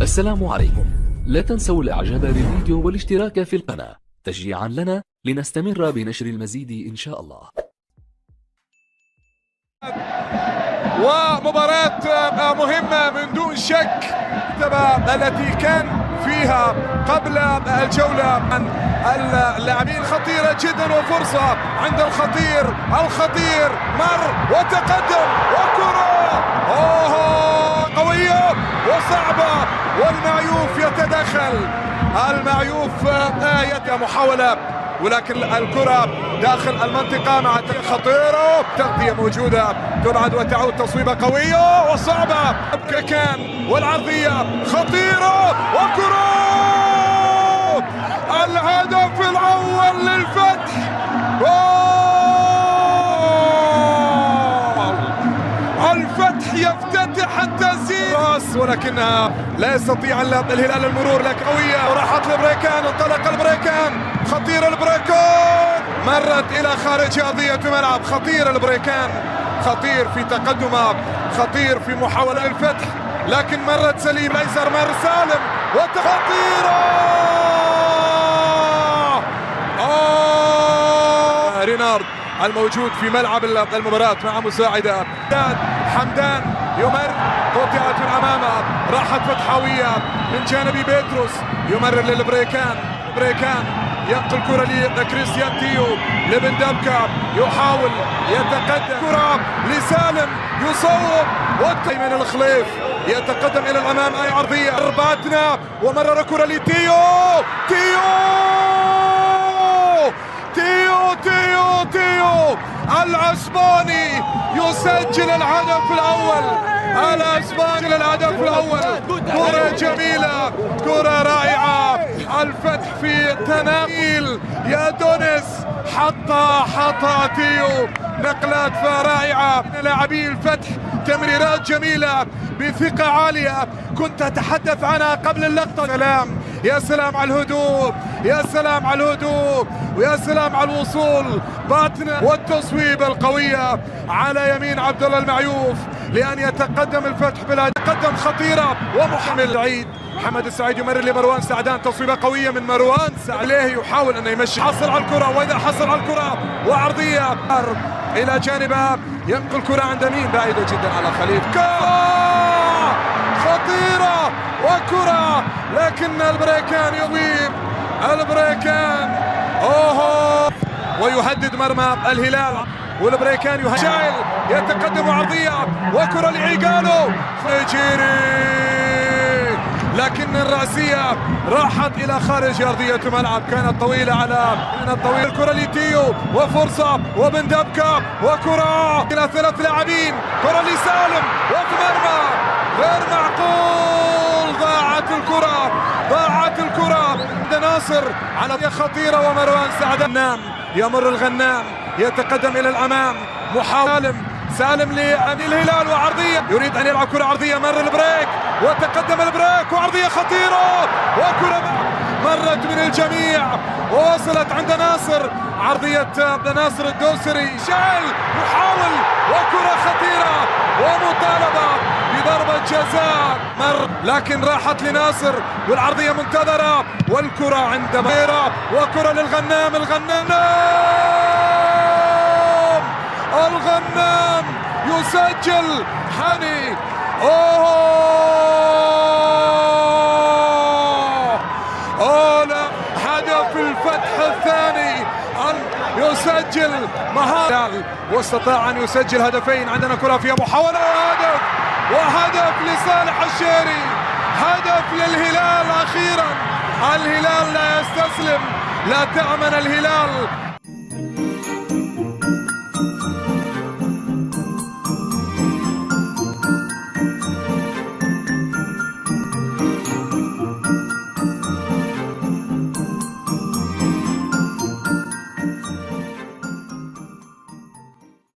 السلام عليكم. لا تنسوا الاعجاب بالفيديو والاشتراك في القناة تشجيعا لنا لنستمر بنشر المزيد ان شاء الله. ومباراة مهمة من دون شك التي كان فيها قبل الجولة عن اللاعبين خطيرة جدا، وفرصة عند الخطير مر وتقدم وكرة قوية وصعبة، والمعيوف يتدخل. المعيوف محاولة، ولكن الكرة داخل المنطقة مع خطيرة، تغطية موجودة تبعد وتعود، تصويبة قوية وصعبة كان، والعرضية خطيرة وكرة الهدف الأول للفتح. الفتح يفتتح التسجيل، ولكنها لا يستطيع الهلال المرور، لكن قوية وراحت لبريكان، انطلق البريكان، خطير البريكان، مرت إلى خارج أرضية الملعب. خطير البريكان، خطير في تقدمه، خطير في محاولة الفتح، لكن مرت سليم الأيسر، مر سالم وخطيرة رينارد الموجود في ملعب المباراة مع مساعدة حمدان يمر، قطعت من أمامه، راحت فتحاوية من جانب بيتروس، يمرر للبريكان، بريكان ينقل كرة لكريستيان تيو، لبن دبكة يحاول يتقدم، كرة لسالم يصوب، من الخليف يتقدم إلى الأمام، أي عرضية رباطنا، ومرر كرة لتيو، تيو العسباني يسجل الهدف الأول، العسباني الهدف الأول. كرة جميلة، كرة رائعة، الفتح في تناقيل يا دونيس، حطها تيو، نقلات رائعة من لاعبي الفتح، تمريرات جميلة بثقة عالية كنت أتحدث عنها قبل اللقطة. سلام، يا سلام على الهدوء، يا سلام على الهدوء، ويا سلام على الوصول باطنة، والتصويب القوية على يمين عبد الله المعيوف لأن يتقدم الفتح تقدم خطيرة. ومحمد سعيد، محمد السعيد يمرر لمروان سعدان، تصويبة قوية من مروان عليه، يحاول أن يمشي، حصل على الكرة، وإذا حصل على الكرة وعرضية إلى جانبها، ينقل كرة عند مين، بعيدة جدا على خليل، خطيرة وكرة، لكن البريكان يضيب، البريكان ويهدد مرمى الهلال، والبريكان شايل يتقدم عرضية وكرة لعيقالو نيجيري، لكن الرأسية راحت إلى خارج أرضية الملعب، كانت طويلة على الطويل، الكرة لتيو وفرصة وبن دبكة وكرة إلى 3 لاعبين، كرة لسالم وفي مرمى غير معقول، ضاعت الكرة عند ناصر على خطيرة، ومروان سعدان يمر الغنام يتقدم إلى الأمام، محاول سالم للهلال وعرضية، يريد أن يلعب كرة عرضية، مر البريك وتقدم البريك وعرضية خطيرة، وكرة مرت من الجميع ووصلت عند ناصر، عرضية ناصر الدوسري، شايل يحاول، وكرة خطيرة ومطالبة بضربة جزاء، مر لكن راحت لناصر، والعرضية منتظرة، والكرة عند ميرا، وكرة للغنام، الغنام يسجل حني، لا، هدف الفتح الثاني، يسجل مهار، واستطاع أن يسجل هدفين. عندنا كرة فيها محاولة وهدف لصالح الشيري، هدف للهلال أخيرا، الهلال لا يستسلم، لا تأمن الهلال